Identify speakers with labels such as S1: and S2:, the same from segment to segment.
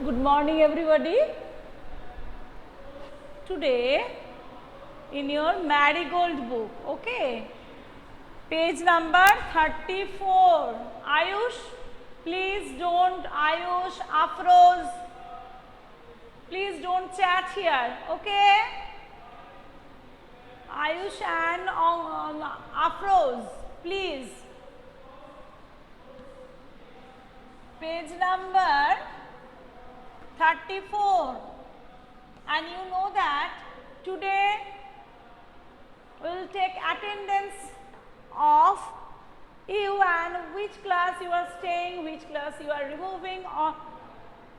S1: Good morning everybody. Today in your Marigold book, okay, page number 34. Ayush, please don't, Ayush, Afroz, please don't chat here, okay? Ayush and Afroz, please. Page number 34, and you know that today we will take attendance of you and which class you are staying, which class you are removing, or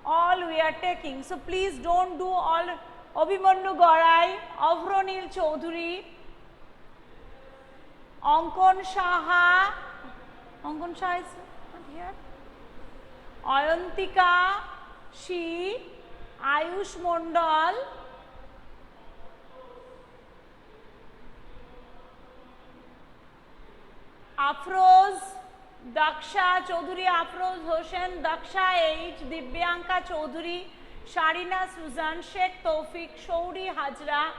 S1: all we are taking. So please don't do all. Abhimanyu Garai, Avronil Chaudhuri, Ankon Shaha, Ankon Shah is not here, Ayantika, She, Ayush Mondal, Afroz, Daksha Chaudhuri, Afroz Hossain, Daksha H, Dibyanka Chaudhuri, Sharina Suzan, Sheikh Taufik, Shauri Hajra,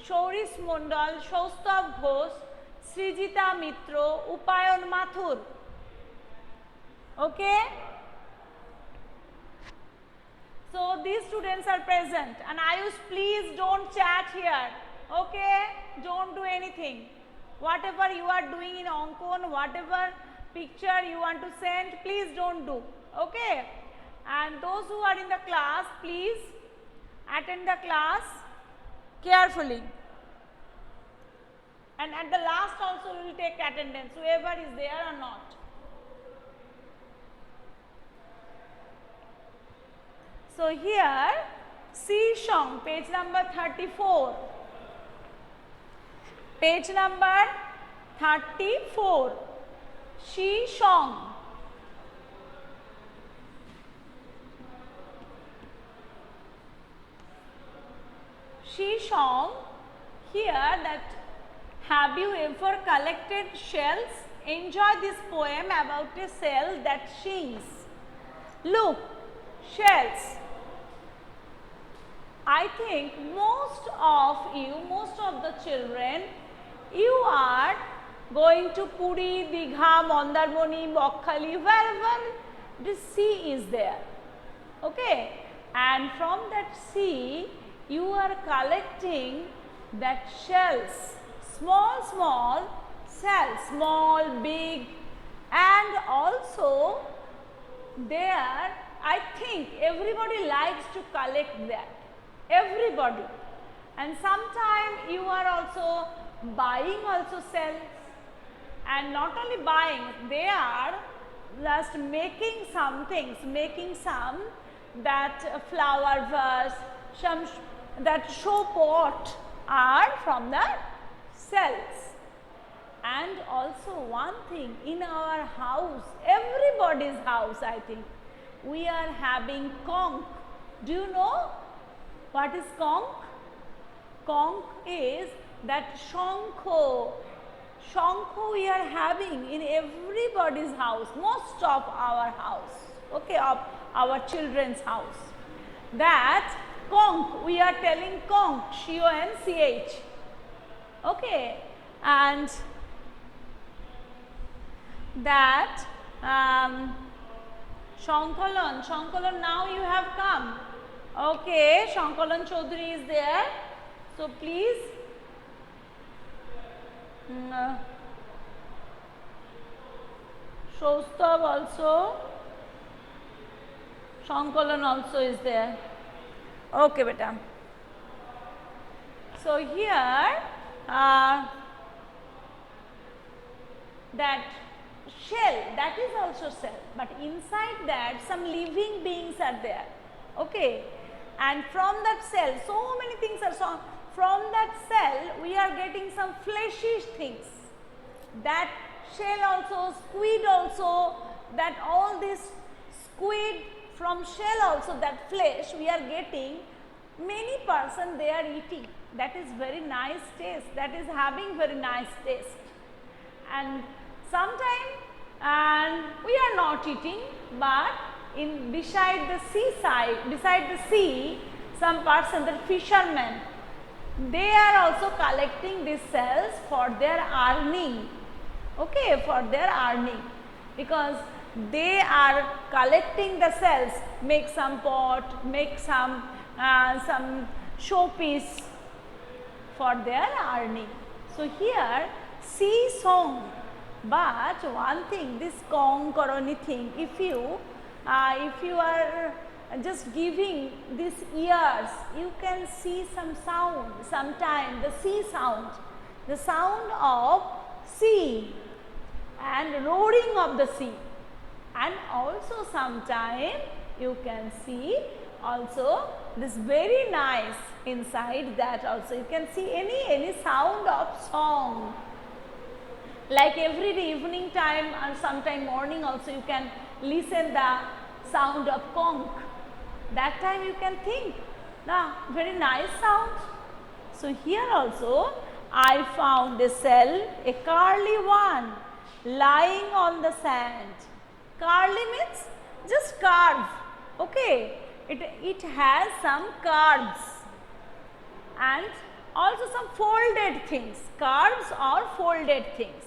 S1: Shauris Mondal, Shaustav Ghosh, Srijita Mitro, Upayan Mathur. Okay? So these students are present, and Ayush, please don't chat here, okay? Don't do anything. Whatever you are doing in Ankon, whatever picture you want to send, please don't do, okay? And those who are in the class, please attend the class carefully. And at the last also we will take attendance, whoever is there or not. So here, C Shong, page number 34. Page number 34. Shi Shong. Shi Shong, here that have you ever collected shells? Enjoy this poem about a shell that sings. Look, shells. I think most of you, most of the children, you are going to Puri, Digha, Mandarmoni, Bokhali, wherever the sea is there, okay? And from that sea, you are collecting that shells, small, small shells, small, big, and also there, I think everybody likes to collect that. Everybody, and sometime you are also buying also shells, and not only buying, they are just making some things, making some that flower vase, some that show pot are from the shells. And also one thing, in our house, everybody's house, I think, we are having conch. Do you know what is conch? Conch is that shankho. Shankho we are having in everybody's house, most of our house, okay, of our children's house. That conch, we are telling conch, C-O-N-C-H, okay, and that Shankalan, now you have come. Okay, Shankalan Chaudhuri is there. So please, Shaustav also, Shankalan also is there. Okay, beta. So here, that shell, that is also cell, but inside that some living beings are there, okay, and from that cell so many things are, so from that cell we are getting some fleshy things, that shell also, squid also, that all this squid from shell also, that flesh we are getting, many person they are eating, that is very nice taste, that is having very nice taste, and sometime and we are not eating, but in beside the seaside, beside the sea, some person, the fishermen, they are also collecting these cells for their earning, okay, for their earning, because they are collecting the cells, make some pot, make some showpiece for their earning. So here sea song, but one thing, this conch or anything, if you are just giving these ears, you can see some sound, sometime the sea sound, the sound of sea and roaring of the sea, and also sometime you can see also this very nice inside that also you can see any sound of song, like every day evening time and sometime morning also you can listen the sound of conch. That time you can think, nah, very nice sound. So here also I found a cell, a curly one, lying on the sand. Curly means just curve, okay. It has some curves and also some folded things, curves or folded things.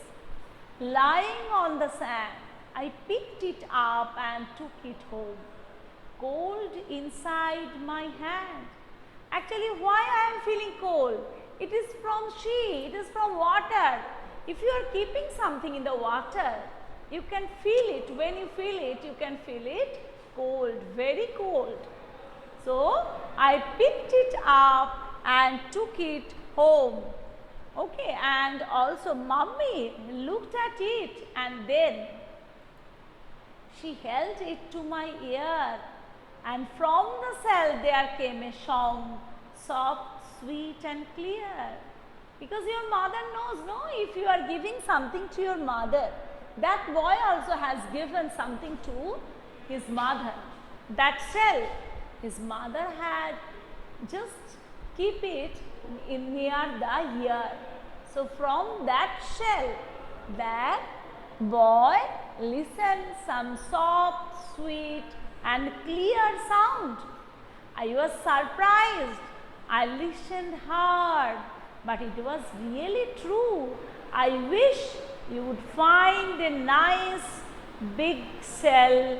S1: Lying on the sand, I picked it up and took it home. Cold inside my hand. Actually, why I am feeling cold? It is from sea, it is from water. If you are keeping something in the water, you can feel it. When you feel it, you can feel it cold, very cold. So, I picked it up and took it home. Okay, and also mummy looked at it and then she held it to my ear, and from the cell there came a song, soft, sweet and clear. Because your mother knows, no, if you are giving something to your mother, that boy also has given something to his mother. That shell, his mother had just keep it in near the ear. So from that shell, that boy listened some soft, sweet and clear sound. I was surprised. I listened hard, but it was really true. I wish you would find a nice big cell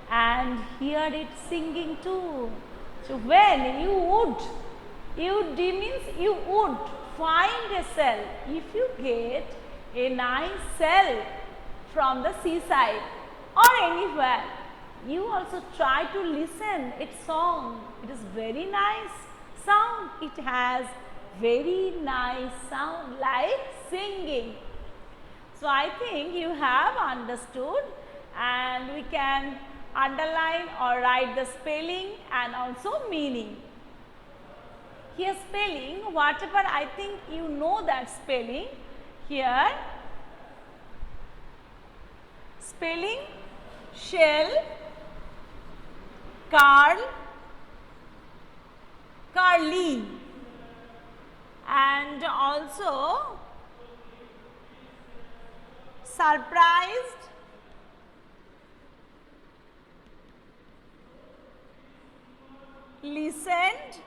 S1: and hear it singing too. So when you would means you would find a cell. If you get a nice cell from the seaside or anywhere, you also try to listen its song. It is very nice sound. It has very nice sound like singing. So I think you have understood, and we can underline or write the spelling and also meaning. Here spelling, whatever I think you know that spelling. Here spelling shell, curl, curly, and also surprised, listened,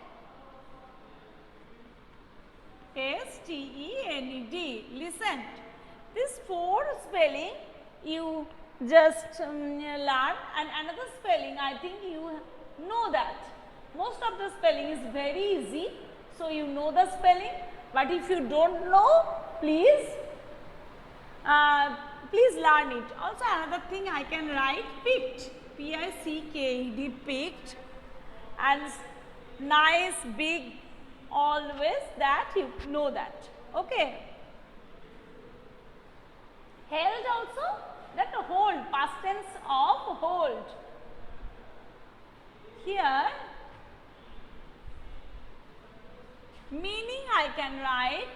S1: S-T-E-N-E-D, listened. This 4 spelling you just learn, and another spelling I think you know that. Most of the spelling is very easy, so you know the spelling, but if you don't know, please learn it. Also another thing I can write picked, P-I-C-K-E-D, picked, and nice big, always that you know that. Okay. Held also, that hold, past tense of hold. Here meaning I can write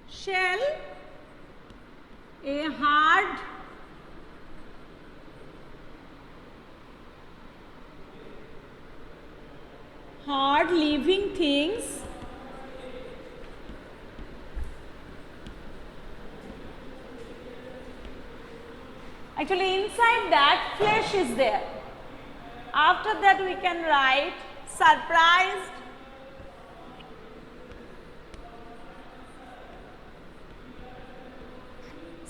S1: shell, a hard hard living things actually inside that flesh is there. After that we can write surprised,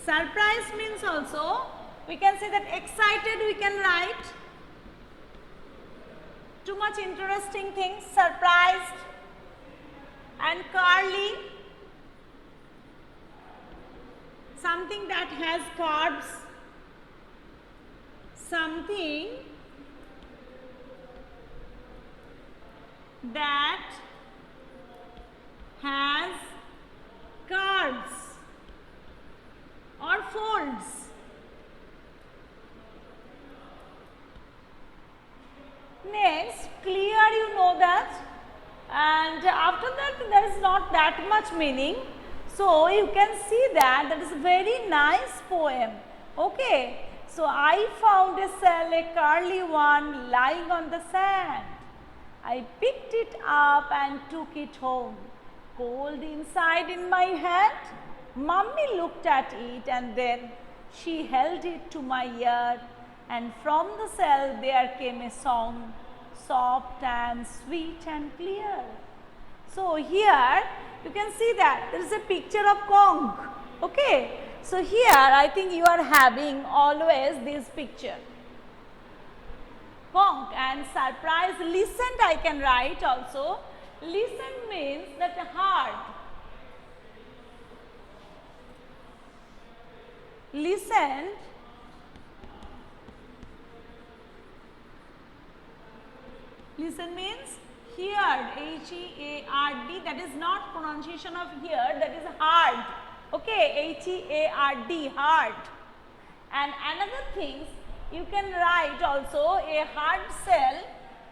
S1: surprised means also we can say that excited we can write, too much interesting things, surprised, and curly, something that has curves, something that has curves or folds. Next, clear, you know that, and after that there is not that much meaning. So you can see that that is a very nice poem. Okay. So I found a shell, a curly one, lying on the sand. I picked it up and took it home. Cold inside in my hand. Mummy looked at it and then she held it to my ear, and from the shell there came a song, soft and sweet and clear. So here you can see that there is a picture of conch. Okay. So here I think you are having always this picture. Conch and surprise, listened I can write also. Listen means that hard. Listened listen means heard, H-E-A-R-D, that is not pronunciation of heard, that is hard. Okay, H-E-A-R-D, hard. And another things you can write also a hard shell,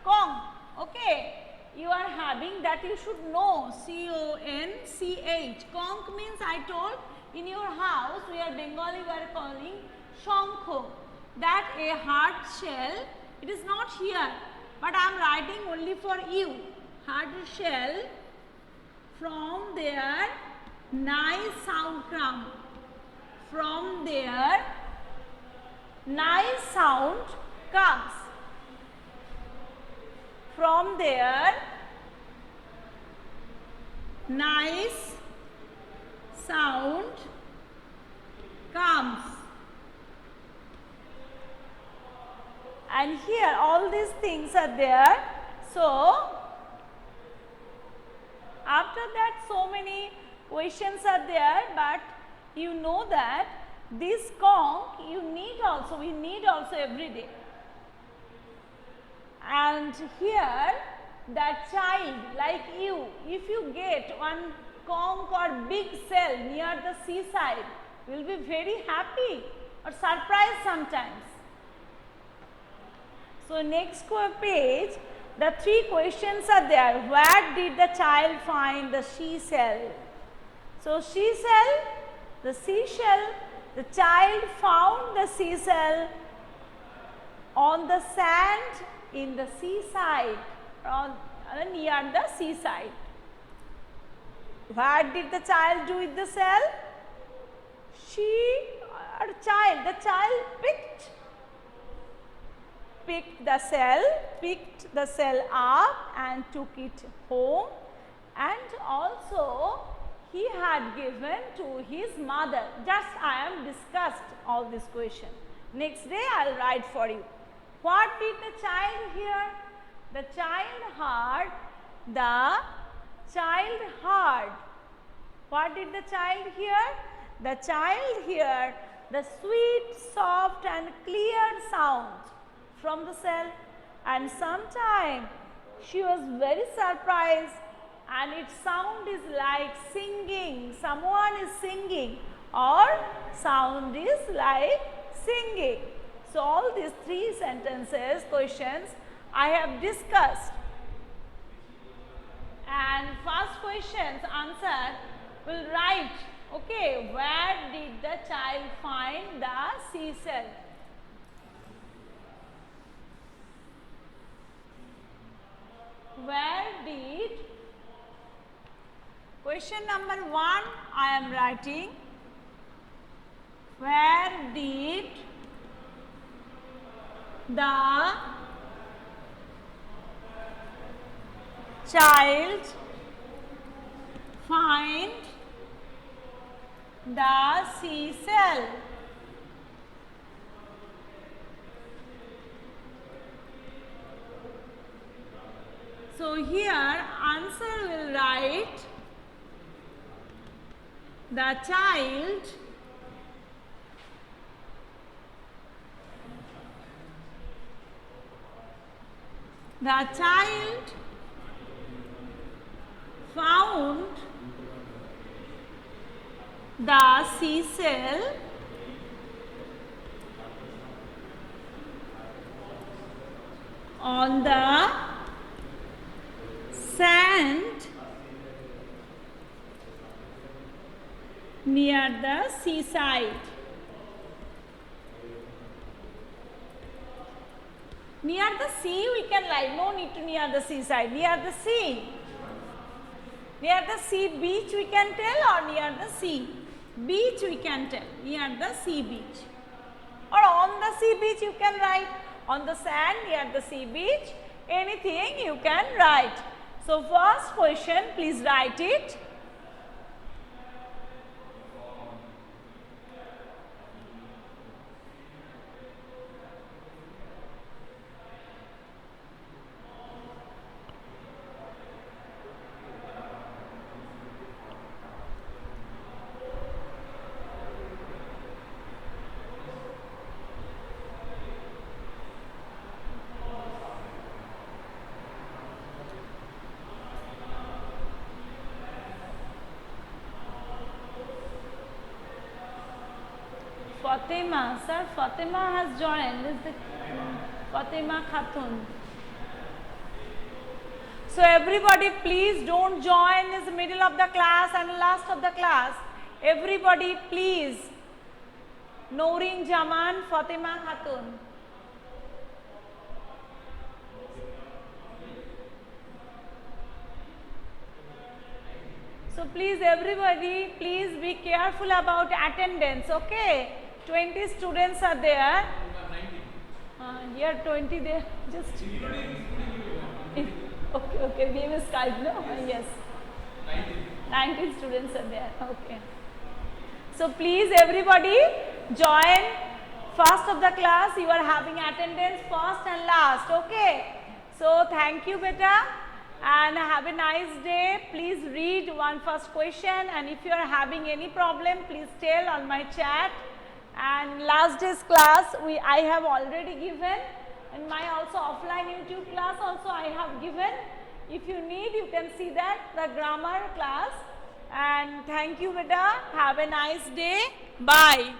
S1: conch. Okay, you are having that you should know, C-O-N-C-H. Conch means I told in your house we are Bengali, we are calling shankho. That a hard shell, it is not here, but I am writing only for you. Hard shell, from there nice sound come. From there nice sound comes. From there nice sound comes. And here all these things are there. So after that so many questions are there, but you know that this conch you need also, we need also every day. And here that child like you, if you get one conch or big shell near the seaside, will be very happy or surprised sometimes. So next page, the three questions are there. Where did the child find the seashell? So seashell, the seashell, the child found the seashell on the sand in the seaside, or near the seaside. What did the child do with the shell? The child picked the shell up and took it home, and also he had given to his mother. Just I am discussed all this question. Next day I will write for you. What did the child hear? The child heard. What did the child hear? The child heard the sweet, soft and clear sound from the shell, and sometime she was very surprised, and its sound is like singing, someone is singing, or sound is like singing. So all these three sentences, questions I have discussed, and first question's answer will write, okay, where did the child find the seashell? Where question number 1 I am writing, where did the child find the seashell? So here answer will write, the child found the seashell on the sand near the seaside. Near the sea we can write, no need to near the seaside, near the sea. Near the sea beach we can tell, or near the sea beach we can tell, near the sea beach. Or on the sea beach you can write, on the sand near the sea beach, anything you can write. So first question, please write it. Fatima, sir, Fatima has joined. This is the Fatima Khatun. So everybody please don't join in the middle of the class and last of the class. Everybody please. Noreen Jaman, Fatima Khatun. So please everybody, please be careful about attendance, okay? 20 students are there. Here 20 there, just. Okay, we will Skype, no? Yes. 19 students are there, okay. So please everybody join first of the class, you are having attendance first and last, okay? So thank you beta. And have a nice day. Please read one first question, and if you are having any problem, please tell on my chat. And last day's class I have already given, and my also offline YouTube class also I have given. If you need, you can see that, the grammar class. And thank you beta. Have a nice day. Bye.